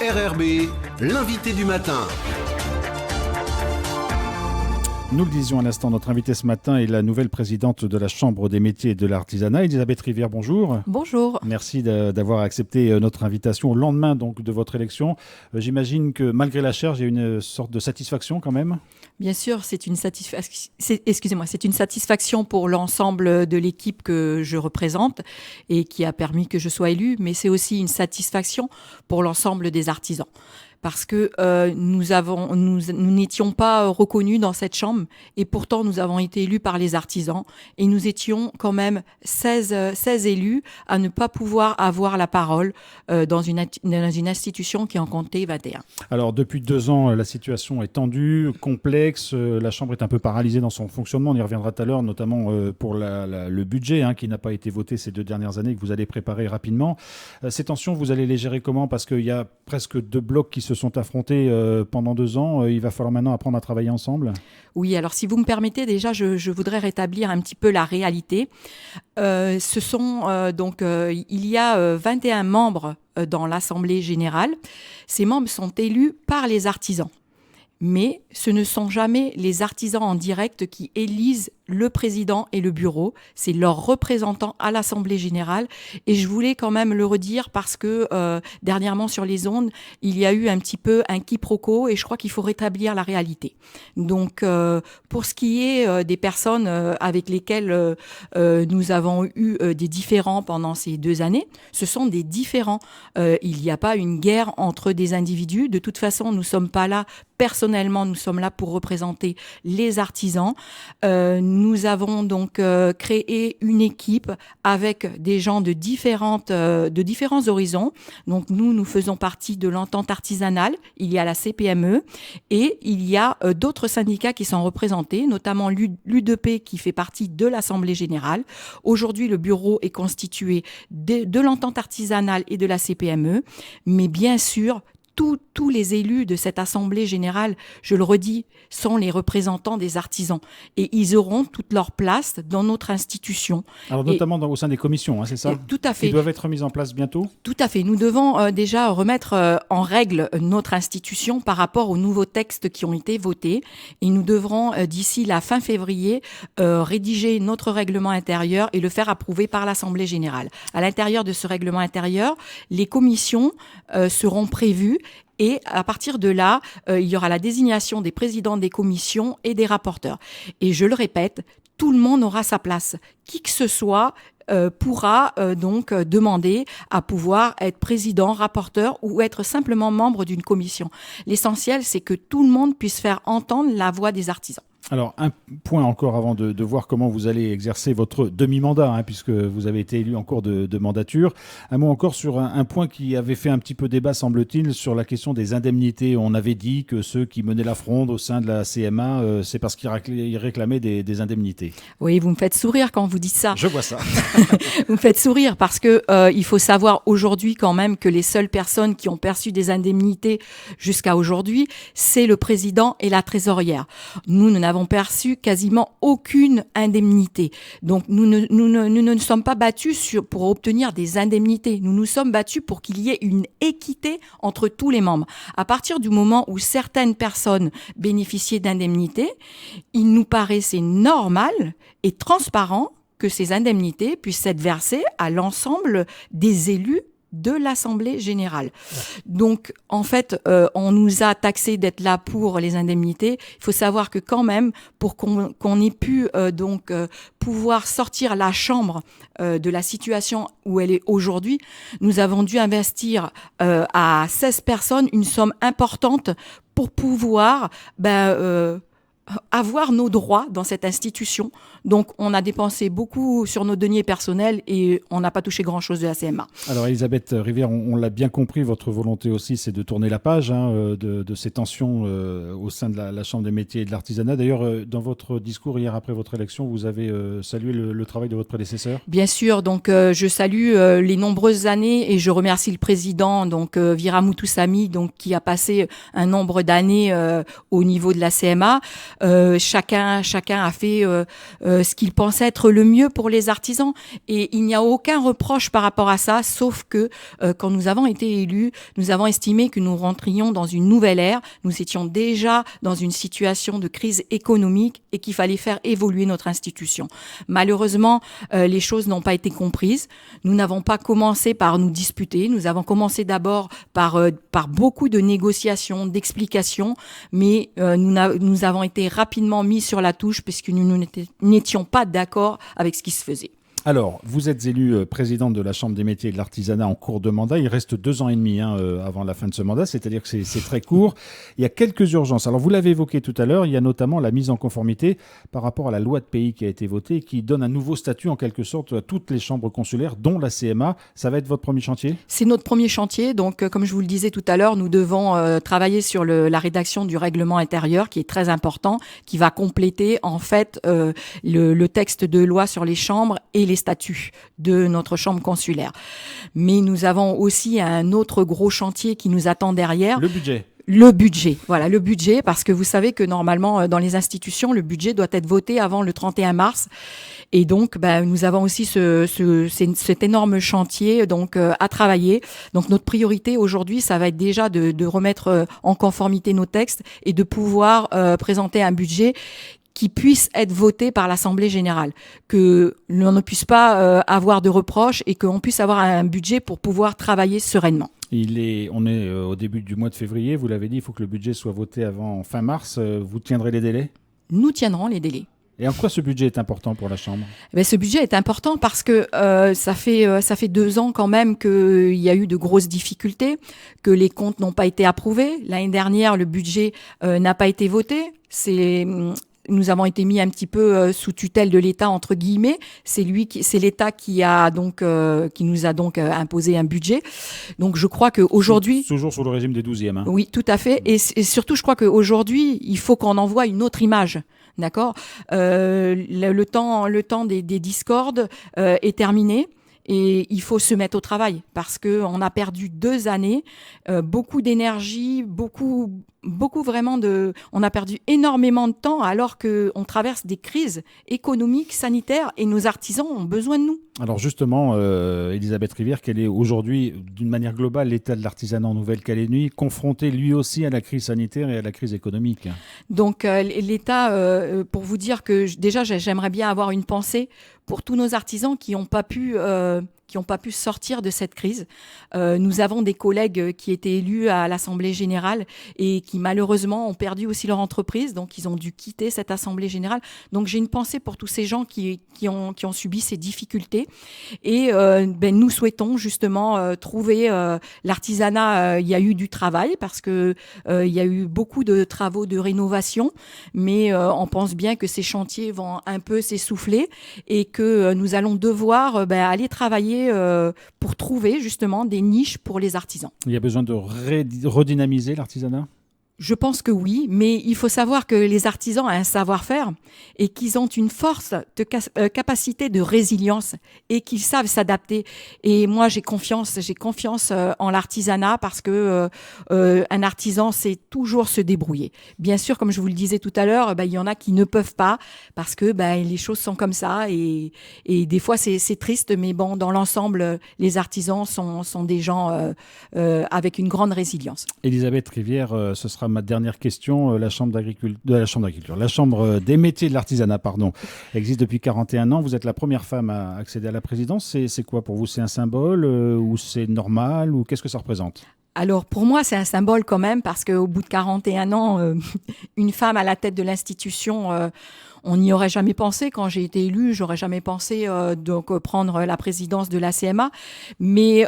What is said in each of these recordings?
RRB, l'invité du matin. Nous le disions à l'instant, notre invitée ce matin est la nouvelle présidente de la Chambre des métiers et de l'artisanat, Elisabeth Rivière, bonjour. Bonjour. Merci d'avoir accepté notre invitation au lendemain donc, de votre élection. J'imagine que malgré la charge, il y a une sorte de satisfaction quand même. Bien sûr, c'est une satisfaction pour l'ensemble de l'équipe que je représente et qui a permis que je sois élue, mais c'est aussi une satisfaction pour l'ensemble des artisans. Parce que nous n'étions pas reconnus dans cette chambre et pourtant nous avons été élus par les artisans et nous étions quand même 16 élus à ne pas pouvoir avoir la parole dans une institution qui en comptait 21. Alors depuis 2 ans, la situation est tendue, complexe, la Chambre est un peu paralysée dans son fonctionnement, on y reviendra tout à l'heure, notamment pour le budget qui n'a pas été voté ces 2 dernières années, que vous allez préparer rapidement. Ces tensions, vous allez les gérer comment ? Parce qu'il y a presque 2 blocs qui se sont affrontés pendant 2 ans. Il va falloir maintenant apprendre à travailler ensemble. Oui, alors si vous me permettez, déjà, je voudrais rétablir un petit peu la réalité. Il y a 21 membres dans l'Assemblée générale. Ces membres sont élus par les artisans. Mais ce ne sont jamais les artisans en direct qui élisent le président et le bureau. C'est leurs représentants à l'Assemblée générale. Et je voulais quand même le redire parce que dernièrement sur les ondes, il y a eu un petit peu un quiproquo et je crois qu'il faut rétablir la réalité. Donc, pour ce qui est des personnes avec lesquelles nous avons eu des différends pendant ces 2 années, ce sont des différends. Il n'y a pas une guerre entre des individus. De toute façon, nous ne sommes pas là personnellement, nous sommes là pour représenter les artisans. Nous avons donc créé une équipe avec des gens de différents horizons. Donc nous faisons partie de l'entente artisanale. Il y a la CPME et il y a d'autres syndicats qui sont représentés, notamment l'UDP qui fait partie de l'Assemblée générale. Aujourd'hui, le bureau est constitué de l'entente artisanale et de la CPME, mais bien sûr, tous les élus de cette Assemblée générale, je le redis, sont les représentants des artisans. Et ils auront toute leur place dans notre institution. Alors notamment au sein des commissions, c'est ça ? Tout à fait. Qui doivent être mises en place bientôt ? Tout à fait. Nous devons déjà remettre en règle notre institution par rapport aux nouveaux textes qui ont été votés. Et nous devrons, d'ici la fin février, rédiger notre règlement intérieur et le faire approuver par l'Assemblée générale. À l'intérieur de ce règlement intérieur, les commissions seront prévues. Et à partir de là, il y aura la désignation des présidents des commissions et des rapporteurs. Et je le répète, tout le monde aura sa place. Qui que ce soit pourra donc demander à pouvoir être président, rapporteur ou être simplement membre d'une commission. L'essentiel, c'est que tout le monde puisse faire entendre la voix des artisans. Alors, un point encore avant de voir comment vous allez exercer votre demi-mandat, puisque vous avez été élu en cours de mandature. Un mot encore sur un point qui avait fait un petit peu débat, semble-t-il, sur la question des indemnités. On avait dit que ceux qui menaient la fronde au sein de la CMA, c'est parce qu'ils réclamaient des indemnités. Oui, vous me faites sourire quand vous dites ça. Je vois ça. Vous me faites sourire parce que il faut savoir aujourd'hui quand même que les seules personnes qui ont perçu des indemnités jusqu'à aujourd'hui, c'est le président et la trésorière. Nous n'avons perçu quasiment aucune indemnité. Donc nous ne sommes pas battus pour obtenir des indemnités. Nous nous sommes battus pour qu'il y ait une équité entre tous les membres. À partir du moment où certaines personnes bénéficiaient d'indemnités, il nous paraissait normal et transparent que ces indemnités puissent être versées à l'ensemble des élus de l'Assemblée générale. Donc, en fait, on nous a taxé d'être là pour les indemnités. Il faut savoir que quand même, pour qu'on ait pu pouvoir sortir la Chambre de la situation où elle est aujourd'hui, nous avons dû investir à 16 personnes une somme importante pour pouvoir avoir nos droits dans cette institution. Donc, on a dépensé beaucoup sur nos deniers personnels et on n'a pas touché grand-chose de la CMA. Alors, Elisabeth Rivière, on l'a bien compris, votre volonté aussi, c'est de tourner la page de ces tensions au sein de la Chambre des métiers et de l'artisanat. D'ailleurs, dans votre discours hier après votre élection, vous avez salué le travail de votre prédécesseur. Bien sûr, donc je salue les nombreuses années et je remercie le président, donc Viramutu Sami, donc qui a passé un nombre d'années au niveau de la CMA. Chacun a fait ce qu'il pensait être le mieux pour les artisans. Et il n'y a aucun reproche par rapport à ça, sauf que quand nous avons été élus, nous avons estimé que nous rentrions dans une nouvelle ère. Nous étions déjà dans une situation de crise économique et qu'il fallait faire évoluer notre institution. Malheureusement, les choses n'ont pas été comprises. Nous n'avons pas commencé par nous disputer. Nous avons commencé d'abord par beaucoup de négociations, d'explications, mais nous avons été rapidement mis sur la touche puisque nous n'étions pas d'accord avec ce qui se faisait. Alors, vous êtes élu présidente de la Chambre des métiers et de l'artisanat en cours de mandat. Il reste 2 ans et demi avant la fin de ce mandat, c'est-à-dire que c'est très court. Il y a quelques urgences. Alors, vous l'avez évoqué tout à l'heure, il y a notamment la mise en conformité par rapport à la loi de pays qui a été votée et qui donne un nouveau statut en quelque sorte à toutes les chambres consulaires, dont la CMA. Ça va être votre premier chantier ? C'est notre premier chantier. Donc, comme je vous le disais tout à l'heure, nous devons travailler sur la rédaction du règlement intérieur qui est très important, qui va compléter en fait le texte de loi sur les chambres et les statuts de notre chambre consulaire. Mais nous avons aussi un autre gros chantier qui nous attend derrière. Le budget. Le budget, voilà, le budget, parce que vous savez que normalement, dans les institutions, le budget doit être voté avant le 31 mars. Et donc, nous avons aussi cet énorme chantier donc à travailler. Donc, notre priorité aujourd'hui, ça va être déjà de remettre en conformité nos textes et de pouvoir présenter un budget qui puisse être voté par l'Assemblée générale, que l'on ne puisse pas avoir de reproches et qu'on puisse avoir un budget pour pouvoir travailler sereinement. On est au début du mois de février, vous l'avez dit, il faut que le budget soit voté avant fin mars. Vous tiendrez les délais ? Nous tiendrons les délais. Et en quoi ce budget est important pour la Chambre ? Ce budget est important parce que ça fait 2 ans quand même qu'il y a eu de grosses difficultés, que les comptes n'ont pas été approuvés. L'année dernière, le budget n'a pas été voté. Nous avons été mis un petit peu sous tutelle de l'État entre guillemets. C'est l'État qui nous a donc imposé un budget. Donc je crois qu'aujourd'hui toujours sous le régime des 12e. Hein. Oui, tout à fait. Et surtout, je crois qu'aujourd'hui, il faut qu'on envoie une autre image. D'accord. Le temps des discordes est terminé. Et il faut se mettre au travail parce que on a perdu 2 années, beaucoup d'énergie, beaucoup vraiment on a perdu énormément de temps alors que on traverse des crises économiques, sanitaires et nos artisans ont besoin de nous. Alors justement, Elisabeth Rivière, quel est aujourd'hui, d'une manière globale, l'état de l'artisanat en Nouvelle-Calédonie, confronté lui aussi à la crise sanitaire et à la crise économique ? Donc l'État, pour vous dire que déjà j'aimerais bien avoir une pensée pour tous nos artisans qui n'ont pas pu sortir de cette crise. Nous avons des collègues qui étaient élus à l'Assemblée générale et qui malheureusement ont perdu aussi leur entreprise, donc ils ont dû quitter cette Assemblée générale. Donc j'ai une pensée pour tous ces gens qui ont subi ces difficultés. Et nous souhaitons justement trouver l'artisanat. Il y a eu du travail parce que il y a eu beaucoup de travaux de rénovation, mais on pense bien que ces chantiers vont un peu s'essouffler et que nous allons devoir aller travailler pour trouver justement des niches pour les artisans. Il y a besoin de redynamiser l'artisanat ? Je pense que oui, mais il faut savoir que les artisans ont un savoir-faire et qu'ils ont une force de capacité de résilience et qu'ils savent s'adapter. Et moi, j'ai confiance en l'artisanat parce que un artisan sait toujours se débrouiller. Bien sûr, comme je vous le disais tout à l'heure, il y en a qui ne peuvent pas parce que les choses sont comme ça et des fois c'est triste, mais bon, dans l'ensemble, les artisans sont des gens avec une grande résilience. Elisabeth Rivière, ce sera ma dernière question. La Chambre des métiers de l'artisanat, existe depuis 41 ans. Vous êtes la première femme à accéder à la présidence. C'est quoi pour vous ? C'est un symbole ou c'est normal ou qu'est-ce que ça représente ? Alors pour moi, c'est un symbole quand même parce qu'au bout de 41 ans, une femme à la tête de l'institution, on n'y aurait jamais pensé. Quand j'ai été élue, j'aurais jamais pensé prendre la présidence de la CMA. Mais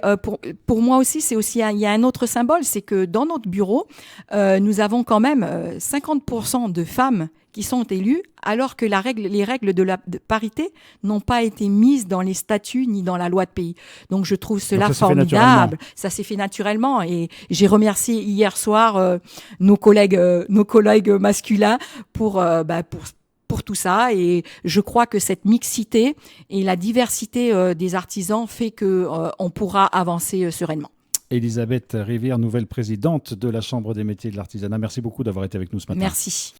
pour moi aussi, il y a un autre symbole, c'est que dans notre bureau, nous avons quand même 50% de femmes qui sont élues, alors que les règles de parité n'ont pas été mises dans les statuts ni dans la loi de pays. Donc je trouve cela formidable. Ça s'est fait naturellement. Et j'ai remercié hier soir nos collègues masculins pour tout ça. Et je crois que cette mixité et la diversité des artisans fait qu'on pourra avancer sereinement. Elisabeth Rivière, nouvelle présidente de la Chambre des métiers de l'artisanat. Merci beaucoup d'avoir été avec nous ce matin. Merci.